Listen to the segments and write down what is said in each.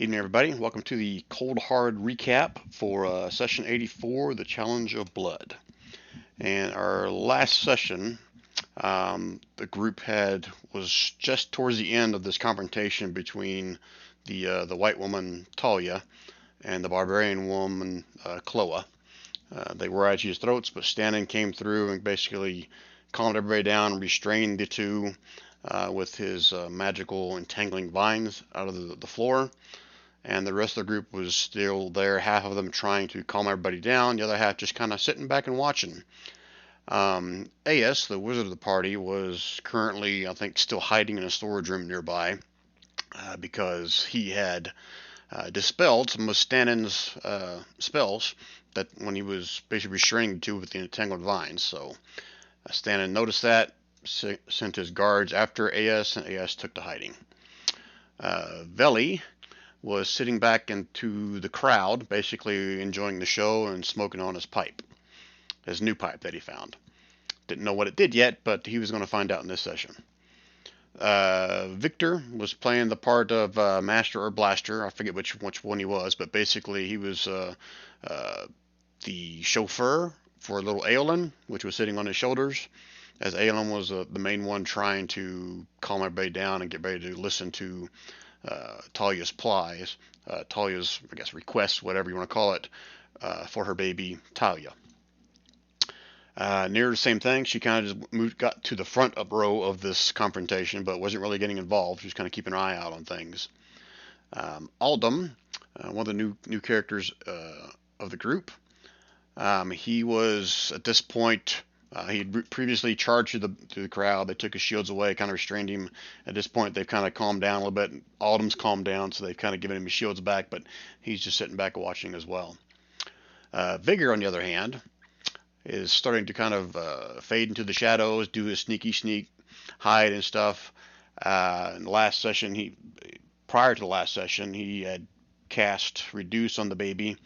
Evening, everybody. Welcome to the Cold Hard recap for session 84, The Challenge of Blood. And our last session, the group was just towards the end of this confrontation between the white woman Talia and the barbarian woman Chloa. They were at each other's throats, but Stannon came through and basically calmed everybody down and restrained the two with his magical entangling vines out of the floor. And the rest of the group was still there, half of them trying to calm everybody down, the other half just kind of sitting back and watching. AS, the wizard of the party, was currently, I think, still hiding in a storage room nearby because he had dispelled some of Stannon's spells that when he was basically restraining the two with the entangled vines. So Stannon noticed that, sent his guards after AS, and AS took to hiding. Veli was sitting back into the crowd, basically enjoying the show and smoking on his pipe, his new pipe that he found. Didn't know what it did yet, but he was going to find out in this session. Victor was playing the part of Master or Blaster. I forget which one he was, but basically he was the chauffeur for little Aelin, which was sitting on his shoulders, as Aelin was the main one trying to calm everybody down and get ready to listen to Talia's plies, Talia's, I guess, requests, whatever you want to call it, for her baby Talia. Near the same thing, she kind of just got to the front row of this confrontation, but wasn't really getting involved. She was kind of keeping an eye out on things. Aldum, one of the new characters of the group, he was at this point. He had previously charged through the crowd. They took his shields away, kind of restrained him. At this point, they've kind of calmed down a little bit. Aldum's calmed down, so they've kind of given him his shields back, but he's just sitting back watching as well. Vigor, on the other hand, is starting to kind of fade into the shadows, do his sneaky sneak, hide and stuff. In the last session, prior to the last session, he had cast Reduce on the baby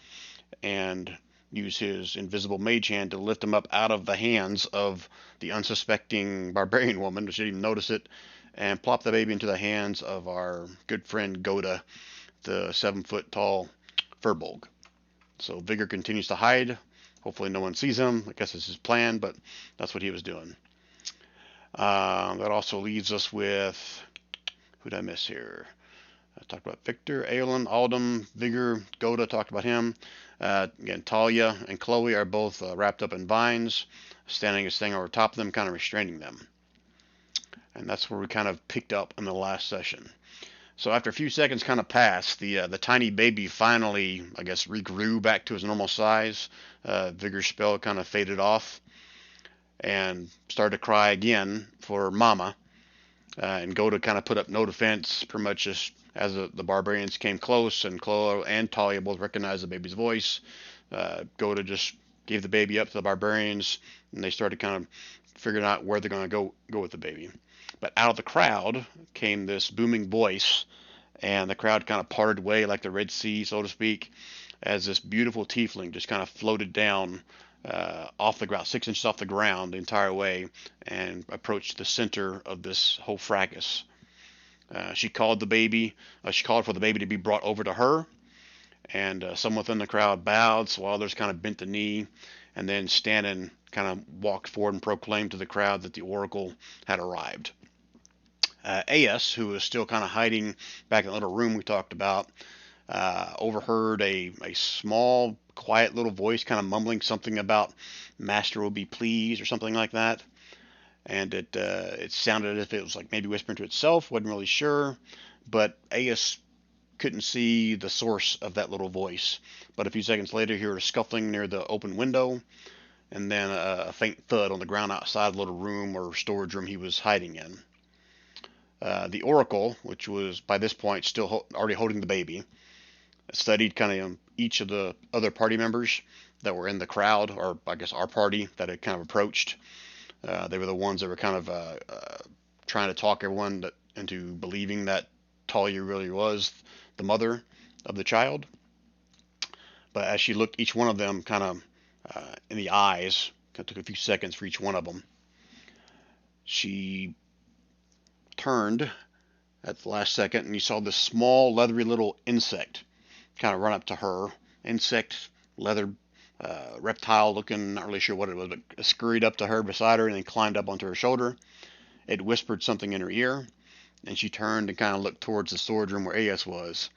and use his invisible mage hand to lift him up out of the hands of the unsuspecting barbarian woman, which didn't even notice it, and plop the baby into the hands of our good friend Goda, the 7-foot tall Furbolg. So Vigor continues to hide. Hopefully no one sees him. I guess it's his plan, but that's what he was doing. That also leaves us with, who did I miss here? I talked about Victor, Aelin, Aldum, Vigor, Goda, talked about him. Again, Talia and Chloe are both wrapped up in vines, standing over top of them, kind of restraining them. And that's where we kind of picked up in the last session. So after a few seconds kind of passed, the tiny baby finally, I guess, regrew back to his normal size. Vigor's spell kind of faded off and started to cry again for Mama. And Goda kind of put up no defense, pretty much just as the barbarians came close, and Chloe and Talia both recognized the baby's voice. Goda just gave the baby up to the barbarians, and they started kind of figuring out where they're going to go with the baby. But out of the crowd came this booming voice, and the crowd kind of parted way like the Red Sea, so to speak, as this beautiful tiefling just kind of floated down off the ground, 6 inches off the ground the entire way, and approached the center of this whole fracas. She called for the baby to be brought over to her, and some within the crowd bowed, so others kind of bent the knee, and then Stannon kind of walked forward and proclaimed to the crowd that the oracle had arrived. AS, who was still kind of hiding back in the little room we talked about, overheard a small, quiet little voice kind of mumbling something about Master will be pleased or something like that. And it sounded as if it was like maybe whispering to itself, wasn't really sure, but AS couldn't see the source of that little voice. But a few seconds later, he heard a scuffling near the open window, and then a faint thud on the ground outside the little room or storage room he was hiding in. The Oracle, which was by this point still already holding the baby, studied kind of each of the other party members that were in the crowd, or I guess our party that had kind of approached. They were the ones that were kind of trying to talk everyone into believing that Talia really was the mother of the child. But as she looked each one of them kind of in the eyes, it took a few seconds for each one of them, she turned at the last second, and you saw this small, leathery little insect kind of run up to her. Insect, leather, reptile looking, not really sure what it was, but it scurried up to her beside her and then climbed up onto her shoulder. It whispered something in her ear, and she turned and kind of looked towards the storage room where Aias was.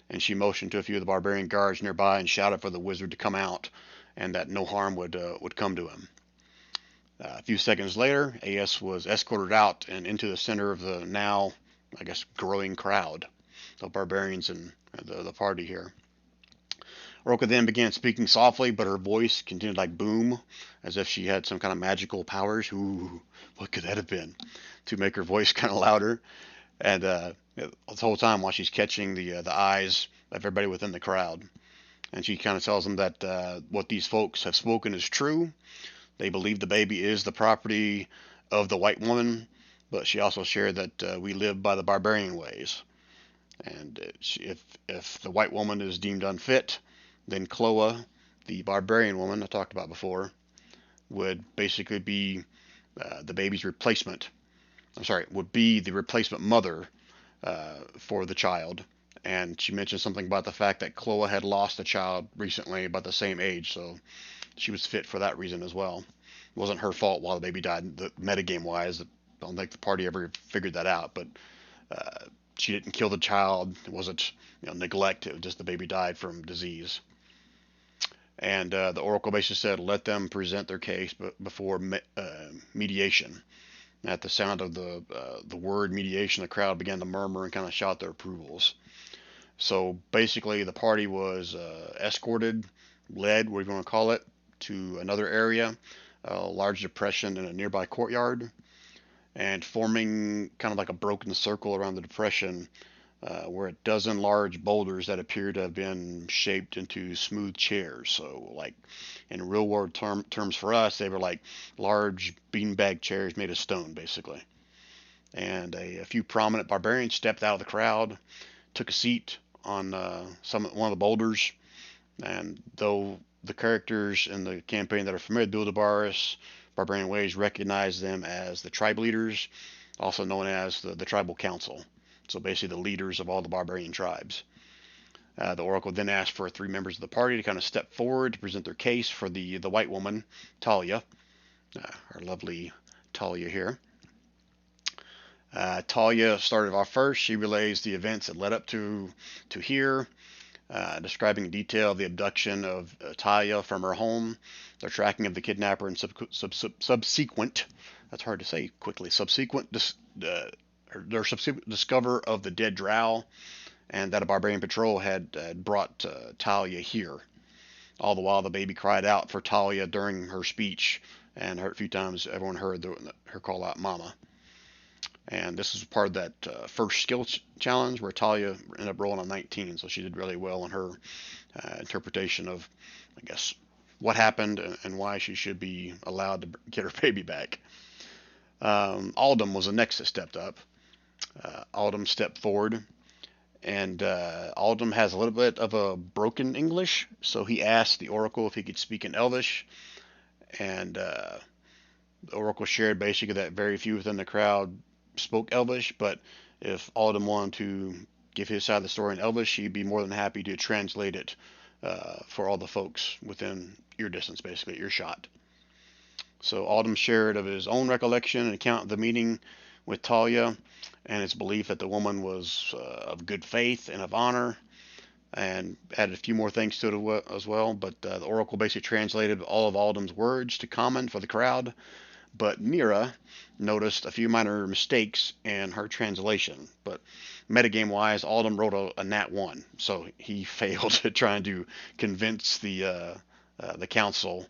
And she motioned to a few of the barbarian guards nearby and shouted for the wizard to come out, and that no harm would come to him. A few seconds later, Aias was escorted out and into the center of the now, I guess, growing crowd, the barbarians and the party here. Oroka then began speaking softly, but her voice continued like boom, as if she had some kind of magical powers. Ooh, what could that have been? To make her voice kind of louder. And the whole time while she's catching the eyes of everybody within the crowd. And she kind of tells them that what these folks have spoken is true. They believe the baby is the property of the white woman, but she also shared that we live by the barbarian ways. And if the white woman is deemed unfit, then Chloe, the barbarian woman I talked about before, would basically be the baby's replacement. I'm sorry, would be the replacement mother for the child. And she mentioned something about the fact that Chloe had lost a child recently about the same age, so she was fit for that reason as well. It wasn't her fault while the baby died. The metagame wise, I don't think the party ever figured that out, but she didn't kill the child. It wasn't neglect. It was just the baby died from disease. And the oracle basically said, let them present their case before mediation. At the sound of the word mediation, the crowd began to murmur and kind of shout their approvals. So basically, the party was escorted, led, whatever you want to call it, to another area, a large depression in a nearby courtyard, and forming kind of like a broken circle around the depression were a dozen large boulders that appeared to have been shaped into smooth chairs. So, like in real world terms for us, they were like large beanbag chairs made of stone, basically. And a few prominent barbarians stepped out of the crowd, took a seat on one of the boulders. And though the characters in the campaign that are familiar with Buildabaris, Barbarian Ways, recognize them as the tribe leaders, also known as the tribal council. So basically the leaders of all the barbarian tribes. The oracle then asked for 3 members of the party to kind of step forward to present their case for the white woman, Talia, our lovely Talia here. Talia started off first. She relays the events that led up to here, describing in detail the abduction of Talia from her home, the tracking of the kidnapper, and subsequent, that's hard to say quickly, subsequent discover of the dead drow, and that a barbarian patrol had brought Talia here. All the while, the baby cried out for Talia during her speech, and a few times everyone heard her call out "Mama." And this is part of that first skill challenge where Talia ended up rolling a 19, so she did really well in her interpretation of, I guess, what happened and why she should be allowed to get her baby back. Aldum was the next that stepped up. Aldum stepped forward, and Aldum has a little bit of a broken English, so he asked the oracle if he could speak in Elvish, and the oracle shared basically that very few within the crowd spoke Elvish, but if Aldum wanted to give his side of the story in Elvish, he'd be more than happy to translate it for all the folks within ear distance, basically earshot. So Aldum shared of his own recollection and account of the meeting with Talia, and his belief that the woman was of good faith and of honor, and added a few more things to it as well. But the oracle basically translated all of Aldum's words to common for the crowd. But Mira noticed a few minor mistakes in her translation. But metagame-wise, Aldum rolled a nat 1, so he failed at trying to convince the council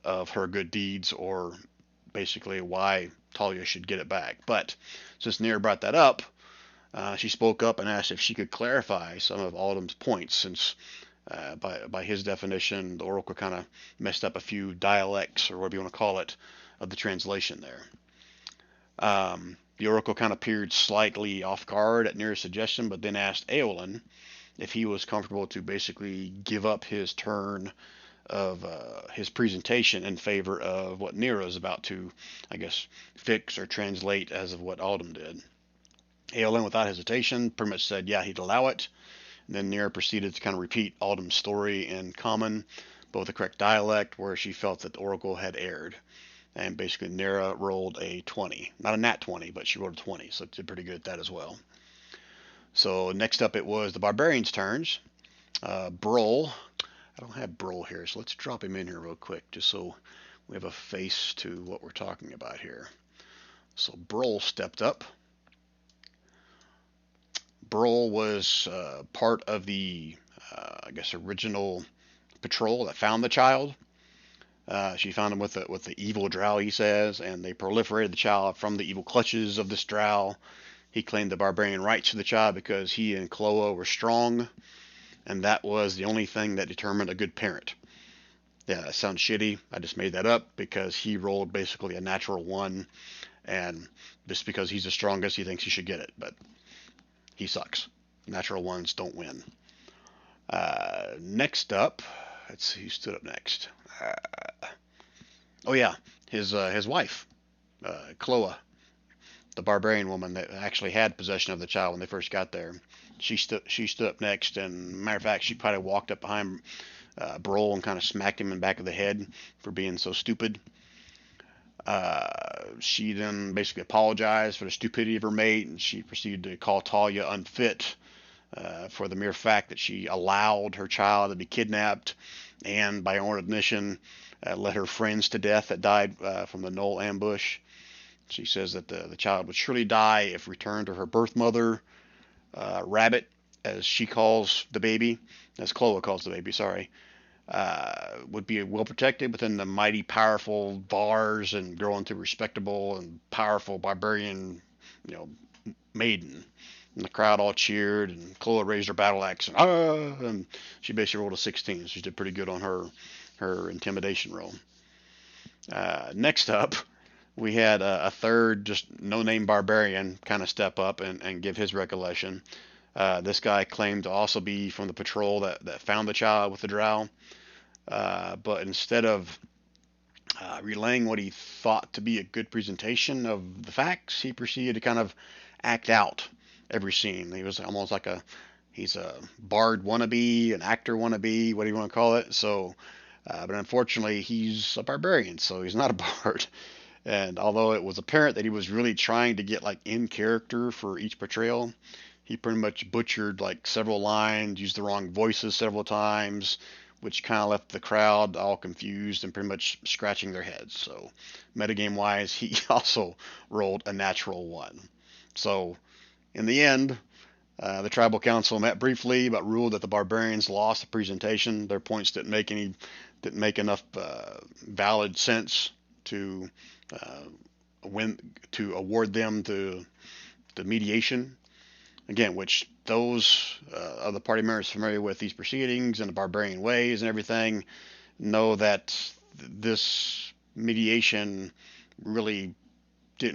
of her good deeds or basically why Talia should get it back. But since Mira brought that up, she spoke up and asked if she could clarify some of Aldum's points, since by his definition, the oracle kind of messed up a few dialects, or whatever you want to call it, of the translation there. The oracle kind of appeared slightly off guard at Nira's suggestion, but then asked Eowyn if he was comfortable to basically give up his turn of his presentation in favor of what Nira is about to, I guess, fix or translate as of what Aldum did. Eowyn, without hesitation, pretty much said, yeah, he'd allow it. And then Nyra proceeded to kind of repeat Aldum's story in common, but with the correct dialect, where she felt that the Oracle had erred. And basically, Nyra rolled a 20. Not a nat 20, but she rolled a 20, so did pretty good at that as well. So next up, it was the Barbarians' turns. Broll. I don't have Broll here, so let's drop him in here real quick, just so we have a face to what we're talking about here. So Broll stepped up. Broll was part of the, I guess, original patrol that found the child. She found him with the evil drow, he says, and they proliferated the child from the evil clutches of this drow. He claimed the barbarian rights to the child because he and Chloa were strong, and that was the only thing that determined a good parent. Yeah, that sounds shitty. I just made that up because he rolled basically a natural 1, and just because he's the strongest, he thinks he should get it, but he sucks. Natural 1s don't win. Next up, let's see who stood up next. Oh yeah, his wife, Chloa, the barbarian woman that actually had possession of the child when they first got there. She stood up next, and matter of fact, she probably walked up behind Broll and kind of smacked him in the back of the head for being so stupid. She then basically apologized for the stupidity of her mate, and she proceeded to call Talia unfit for the mere fact that she allowed her child to be kidnapped, and by her own admission, led her friends to death that died from the Knoll ambush. She says that the child would surely die if returned to her birth mother, Rabbit, as she calls the baby, as Chloa calls the baby, sorry, would be well protected within the mighty, powerful Vars and grow into respectable and powerful barbarian, maiden. And the crowd all cheered, and Chloa raised her battle axe, and she basically rolled a 16. So she did pretty good on her intimidation roll. Next up, we had a third, just no-name barbarian kind of step up and give his recollection. This guy claimed to also be from the patrol that found the child with the drow, but instead of relaying what he thought to be a good presentation of the facts, he proceeded to kind of act out every scene. He was almost like he's a bard wannabe, an actor wannabe, what do you want to call it? So, but unfortunately, he's a barbarian, so he's not a bard. And although it was apparent that he was really trying to get like in character for each portrayal, he pretty much butchered like several lines, used the wrong voices several times, which kind of left the crowd all confused and pretty much scratching their heads. So, metagame wise, he also rolled a natural 1. So, in the end, the tribal council met briefly, but ruled that the barbarians lost the presentation. Their points didn't make enough valid sense to award them the mediation. Again, which those of the party members familiar with these proceedings and the barbarian ways and everything know that this mediation really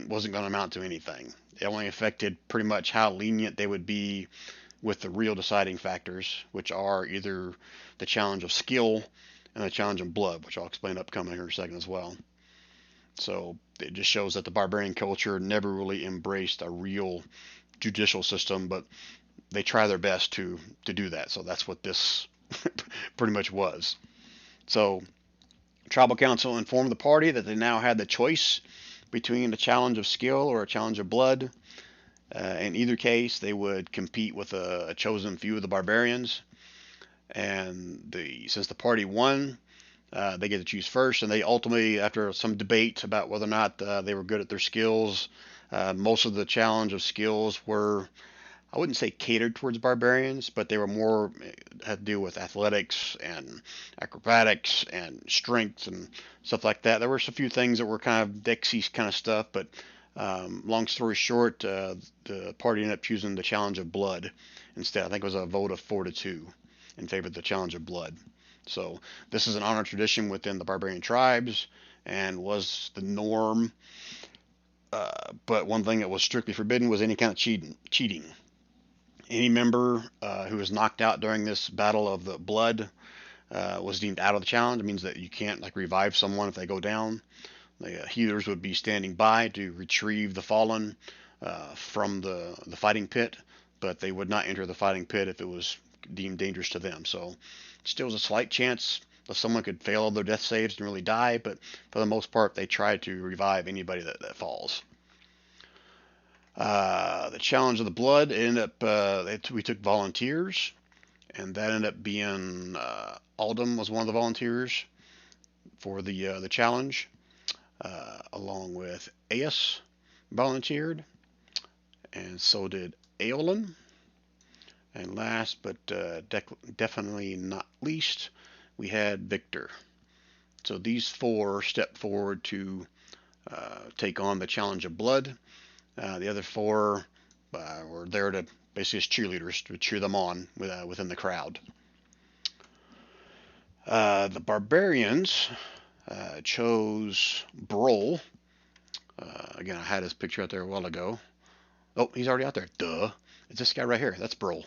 wasn't going to amount to anything. It only affected pretty much how lenient they would be with the real deciding factors, which are either the challenge of skill and the challenge of blood, which I'll explain upcoming here in a second as well. So it just shows that the barbarian culture never really embraced a real judicial system, but they try their best to do that. So that's what this pretty much was. So tribal council informed the party that they now had the choice between a challenge of skill or a challenge of blood. In either case, they would compete with a chosen few of the barbarians. And since the party won, they get to choose first. And they ultimately, after some debate about whether or not they were good at their skills, most of the challenge of skills were, I wouldn't say catered towards barbarians, but they were more had to do with athletics and acrobatics and strength and stuff like that. There were a few things that were kind of Dexy kind of stuff, but long story short, the party ended up choosing the challenge of blood instead. I think it was a vote of 4-2 in favor of the challenge of blood. So this is an honor tradition within the barbarian tribes and was the norm. But one thing that was strictly forbidden was any kind of cheating. Any member who was knocked out during this battle of the blood was deemed out of the challenge. It means that you can't revive someone if they go down. The healers would be standing by to retrieve the fallen, from the fighting pit, but they would not enter the fighting pit if it was deemed dangerous to them. So still was a slight chance that someone could fail all their death saves and really die, but for the most part, they tried to revive anybody that falls. The Challenge of the Blood ended up, we took volunteers, and that ended up being Aldum was one of the volunteers for the challenge, along with Aeus volunteered, and so did Aeolin. And last but definitely not least, we had Victor. So these four stepped forward to take on the Challenge of Blood. The other four were there to basically as cheerleaders to cheer them on within the crowd. The Barbarians chose Brol. Again, I had his picture out there a while ago. Oh, he's already out there. Duh. It's this guy right here. That's Brol.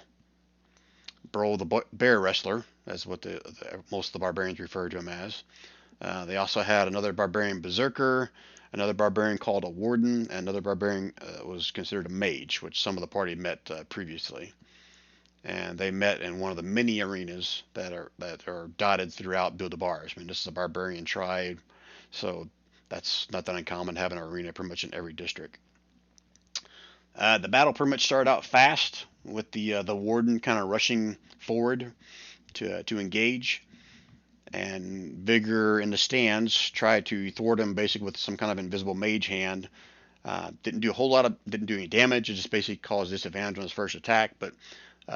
Brol, the bear wrestler, that's what most of the barbarians refer to him as. They also had another barbarian berserker, another barbarian called a warden, and another barbarian was considered a mage, which some of the party met previously. And they met in one of the many arenas that are dotted throughout Build-A-Bars. I mean, this is a barbarian tribe, so that's not that uncommon, having an arena pretty much in every district. The battle pretty much started out fast with the warden kind of rushing forward to engage, and Vigor in the stands tried to thwart him basically with some kind of invisible mage hand. Didn't do any damage. It just basically caused disadvantage on his first attack, but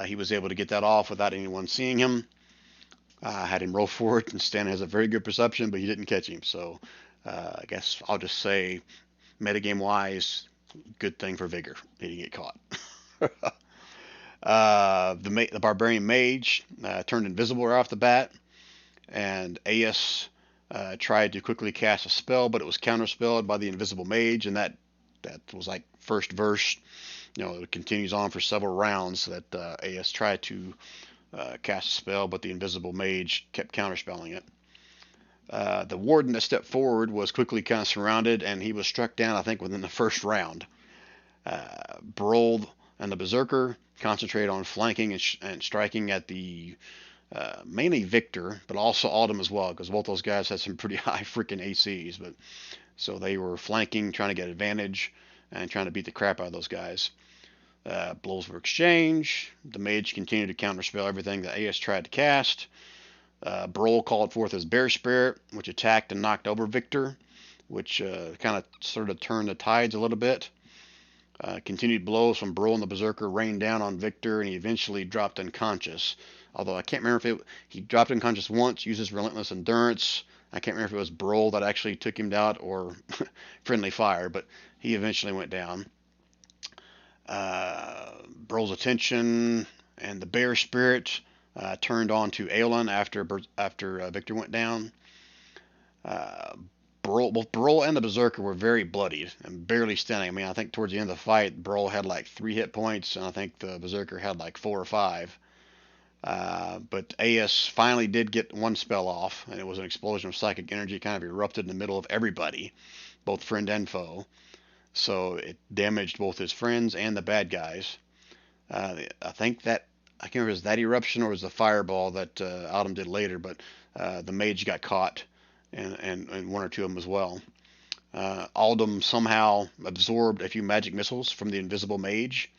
he was able to get that off without anyone seeing him. Had him roll forward, and Stan has a very good perception, but he didn't catch him. So I guess I'll just say, metagame wise, good thing for Vigor. He didn't get caught. The barbarian mage turned invisible right off the bat, and Aeus tried to quickly cast a spell, but it was counterspelled by the invisible mage, and that was like first verse. It continues on for several rounds that Aeus tried to cast a spell, but the invisible mage kept counterspelling it. The warden that stepped forward was quickly kind of surrounded, and he was struck down, I think, within the first round. Brol and the berserker concentrated on flanking and striking at the mainly Victor, but also Aldum as well, because both those guys had some pretty high freaking ACs. But so they were flanking, trying to get advantage, and trying to beat the crap out of those guys. Blows were exchanged. The mage continued to counterspell everything that Aeus tried to cast. Brol called forth his bear spirit, which attacked and knocked over Victor, which kind of sort of turned the tides a little bit. Continued blows from Brol and the berserker rained down on Victor, and he eventually dropped unconscious. Although I can't remember if he dropped unconscious once, used his relentless endurance. I can't remember if it was Brol that actually took him out or friendly fire, but he eventually went down. Brol's attention and the bear spirit turned on to Aeolin after Victor went down. Both Brol and the berserker were very bloodied and barely standing. I mean, I think towards the end of the fight, Brol had like 3 hit points, and I think the berserker had like 4 or 5. But Aeus finally did get one spell off, and it was an explosion of psychic energy kind of erupted in the middle of everybody, both friend and foe. So it damaged both his friends and the bad guys. I think that, I can't remember if it was that eruption or it was the fireball that Autumn did later, but the mage got caught, and one or two of them as well. Aldum somehow absorbed a few magic missiles from the invisible mage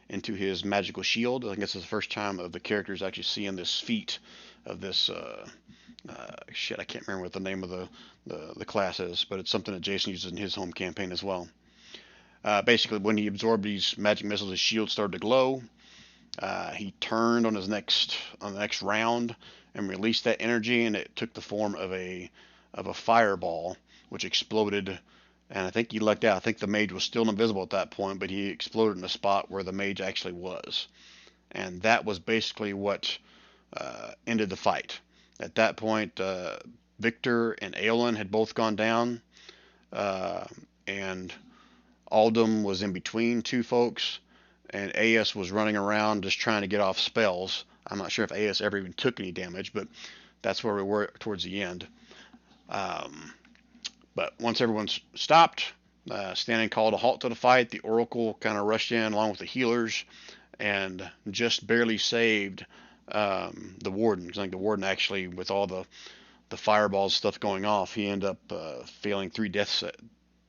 into his magical shield. I think this is the first time of the characters actually seeing this feat of this. I can't remember what the name of the class is, but it's something that Jason uses in his home campaign as well. Basically, when he absorbed these magic missiles, his shield started to glow. He turned on the next round and released that energy, and it took the form of a fireball, which exploded. And I think he lucked out. I think the mage was still invisible at that point, but he exploded in the spot where the mage actually was. And that was basically what ended the fight. At that point, Victor and Aeolin had both gone down, and Aldum was in between two folks, and Aeus was running around just trying to get off spells. I'm not sure if Aeus ever even took any damage, but that's where we were towards the end. But once everyone stopped, Stannon called a halt to the fight. The Oracle kind of rushed in along with the healers and just barely saved the Warden. I think the Warden actually, with all the fireballs stuff going off, he ended up failing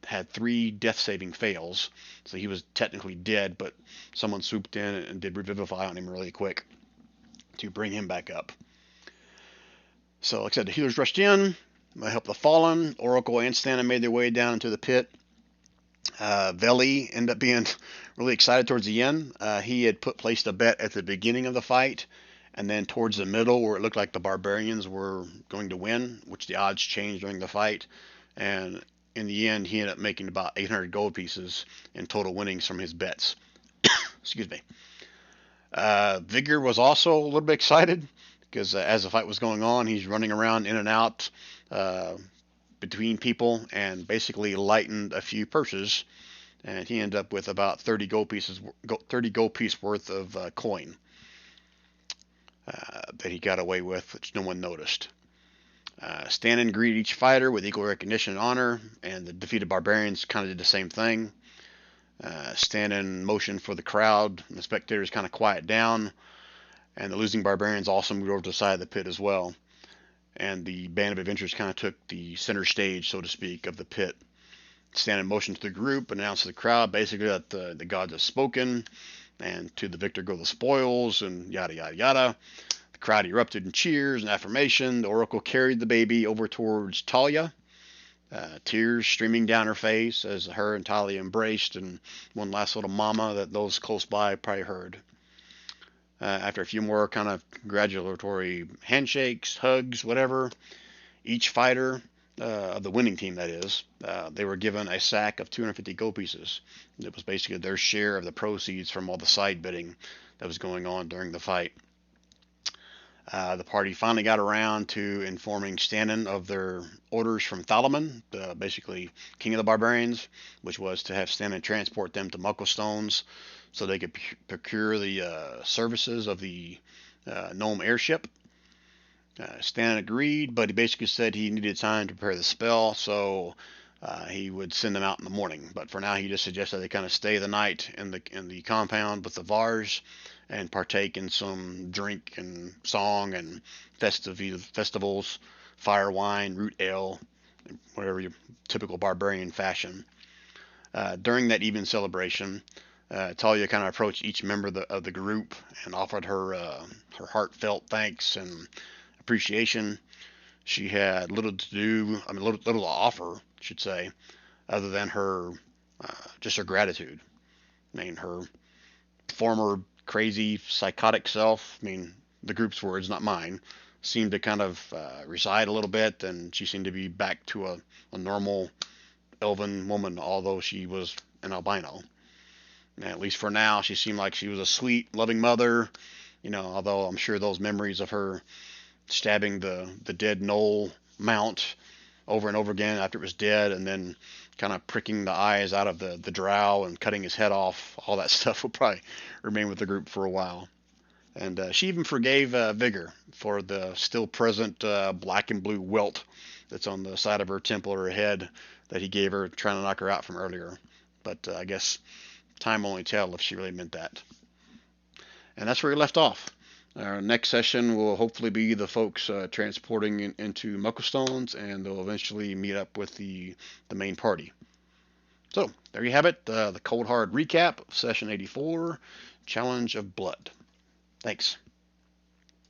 had 3 death saving fails. So he was technically dead, but someone swooped in and did revivify on him really quick to bring him back up. So, like I said, the healers rushed in. They helped the fallen. Oracle and Stannon made their way down into the pit. Veli ended up being really excited towards the end. He had placed a bet at the beginning of the fight, and then towards the middle, where it looked like the barbarians were going to win, which the odds changed during the fight. And in the end, he ended up making about 800 gold pieces in total winnings from his bets. Excuse me. Vigor was also a little bit excited because as the fight was going on, he's running around in and out between people and basically lightened a few purses, and he ended up with about 30 gold piece worth of coin that he got away with, which no one noticed. Stannon greeted each fighter with equal recognition and honor, and the defeated barbarians kind of did the same thing. Stannon motioned for the crowd, and the spectators kind of quiet down, and the losing barbarians also moved over to the side of the pit as well. And the band of adventurers kind of took the center stage, so to speak, of the pit. Stannon motioned to the group and announced to the crowd basically that the gods have spoken, and to the victor go the spoils, and yada yada yada. The crowd erupted in cheers and affirmation. The Oracle carried the baby over towards Talia, tears streaming down her face as her and Talia embraced, and one last little mama that those close by probably heard. After a few more kind of congratulatory handshakes, hugs, whatever, each fighter of the winning team, that is, they were given a sack of 250 gold pieces. It was basically their share of the proceeds from all the side bidding that was going on during the fight. The party finally got around to informing Stannon of their orders from Thalamun, basically king of the barbarians, which was to have Stannon transport them to Mucklestones so they could procure the services of the gnome airship. Stannon agreed, but he basically said he needed time to prepare the spell, so he would send them out in the morning. But for now, he just suggested they kind of stay the night in the compound with the Vars and partake in some drink and song and festivals, fire wine, root ale, whatever your typical barbarian fashion. During that evening celebration, Talia kind of approached each member of the group and offered her heartfelt thanks and appreciation. She had little to offer, I should say, other than her just her gratitude. I mean, her former crazy psychotic self, I mean, the group's words, not mine, seemed to kind of reside a little bit, and she seemed to be back to a normal elven woman, although she was an albino. And at least for now, she seemed like she was a sweet, loving mother, although I'm sure those memories of her stabbing the dead gnoll mount over and over again after it was dead, and then kind of pricking the eyes out of the drow and cutting his head off, all that stuff will probably remain with the group for a while. And she even forgave Vigor for the still present black and blue welt that's on the side of her temple or her head that he gave her trying to knock her out from earlier. But I guess time will only tell if she really meant that. And that's where we left off. Our next session will hopefully be the folks transporting into Mucklestones, and they'll eventually meet up with the main party. So, there you have it, the Cold Hard recap of Session 84, Challenge of Blood. Thanks.